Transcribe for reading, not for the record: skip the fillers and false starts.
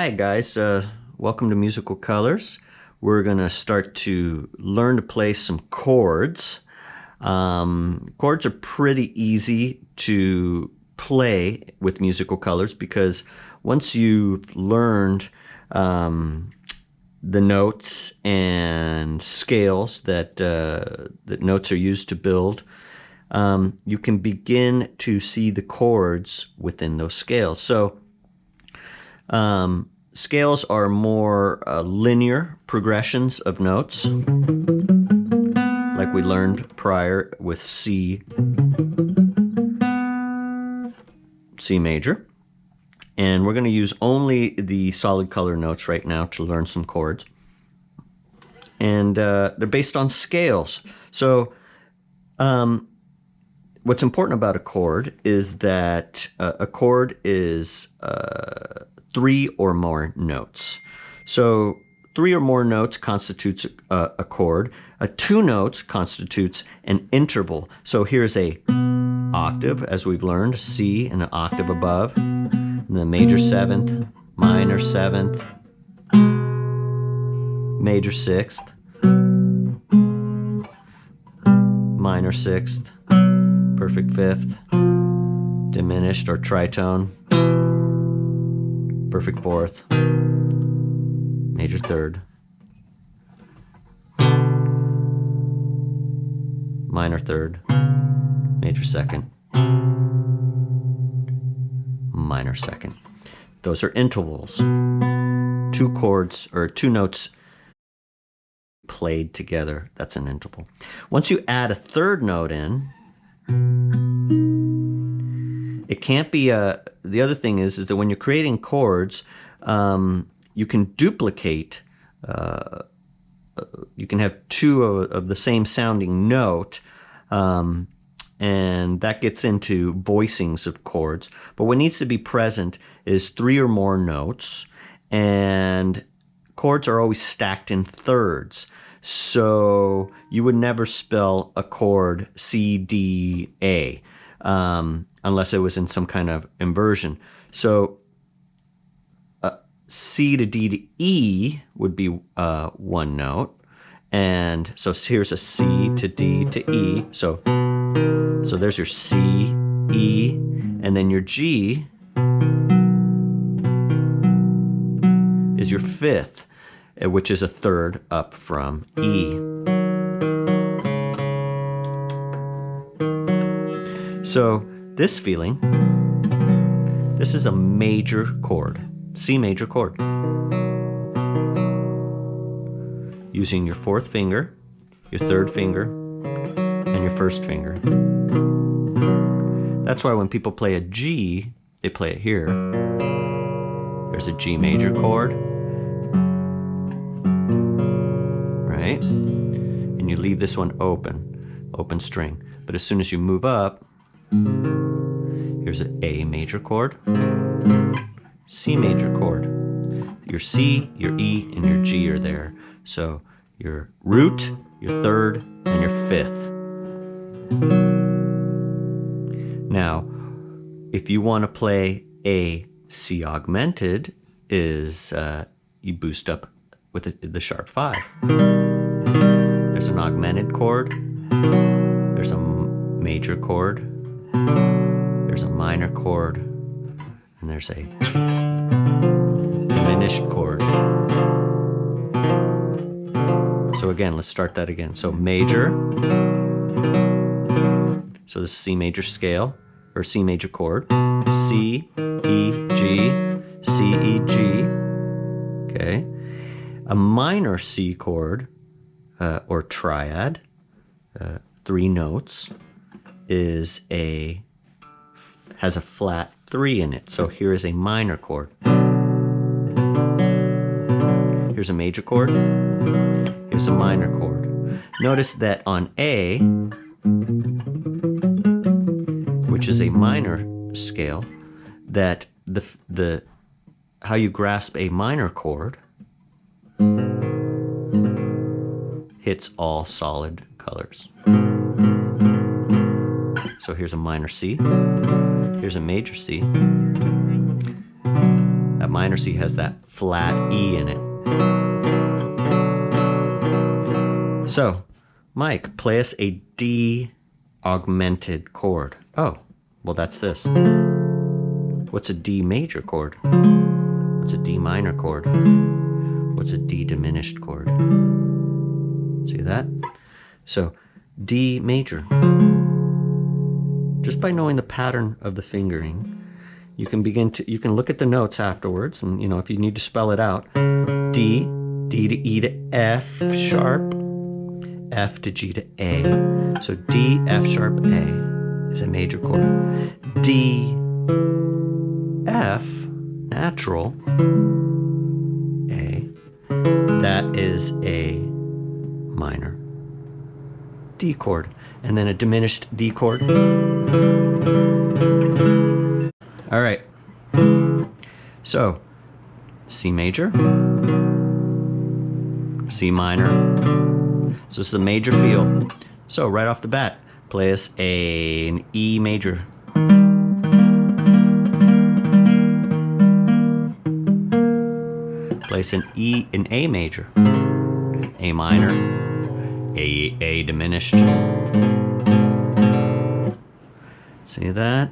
Hi guys, welcome to Musical Colors. We're going to start to learn to play some chords. Chords are pretty easy to play with musical colors because once you've learned the notes and scales that notes are used to build, you can begin to see the chords within those scales. So scales are more linear progressions of notes, like we learned prior with C major. And we're going to use only the solid color notes right now to learn some chords. And they're based on scales. So what's important about a chord is that a chord is 3 or more notes. So 3 or more notes constitutes a chord. 2 notes constitutes an interval. So here's a octave, as we've learned, C and an octave above, and the major 7th, minor 7th, major 6th, minor 6th, perfect 5th, diminished or tritone, perfect 4th, major 3rd, minor 3rd, major 2nd, minor 2nd. Those are intervals. 2 chords or 2 notes played together, that's an interval. Once you add a 3rd note in, it can't be the other thing is that when you're creating chords, you can duplicate, you can have 2 of the same sounding note, and that gets into voicings of chords. But what needs to be present is 3 or more notes, and chords are always stacked in thirds. So you would never spell a chord C, D, A, unless it was in some kind of inversion. So C to D to E would be 1 note. And so here's a C to D to E. So there's your C, E, and then your G is your 5th, which is a 3rd up from E. So this feeling, this is a major chord, C major chord. Using your 4th finger, your 3rd finger, and your 1st finger. That's why when people play a G, they play it here. There's a G major chord, right? And you leave this one open string. But as soon as you move up, here's an A major chord, C major chord. Your C, your E, and your G are there. So your root, your 3rd, and your 5th. Now, if you want to play a C augmented, is you boost up with the sharp 5. There's an augmented chord, there's a major chord, there's a minor chord, and there's a diminished chord. So again, let's start that again. So major, so this is C major scale, or C major chord, C, E, G, C, E, G, okay. A minor C chord, or triad, 3 notes, has a flat 3 in it. So here is a minor chord. Here's a major chord, here's a minor chord. Notice that on A, which is a minor scale, that the how you grasp a minor chord hits all solid colors. So here's a minor C, here's a major C, that minor C has that flat E in it. So, Mike, play us a D augmented chord. Oh, well, that's this. What's a D major chord? What's a D minor chord? What's a D diminished chord? See that? So, D major. Just by knowing the pattern of the fingering, you can you can look at the notes afterwards, and if you need to spell it out, D, D to E to F sharp, F to G to A. So D, F sharp, A is a major chord. D, F, natural, A, that is a minor D chord. And then a diminished D chord. All right. So, C major, C minor. So this is a major feel. So right off the bat, play us an E major. Play us an A major, A minor, A diminished. See that?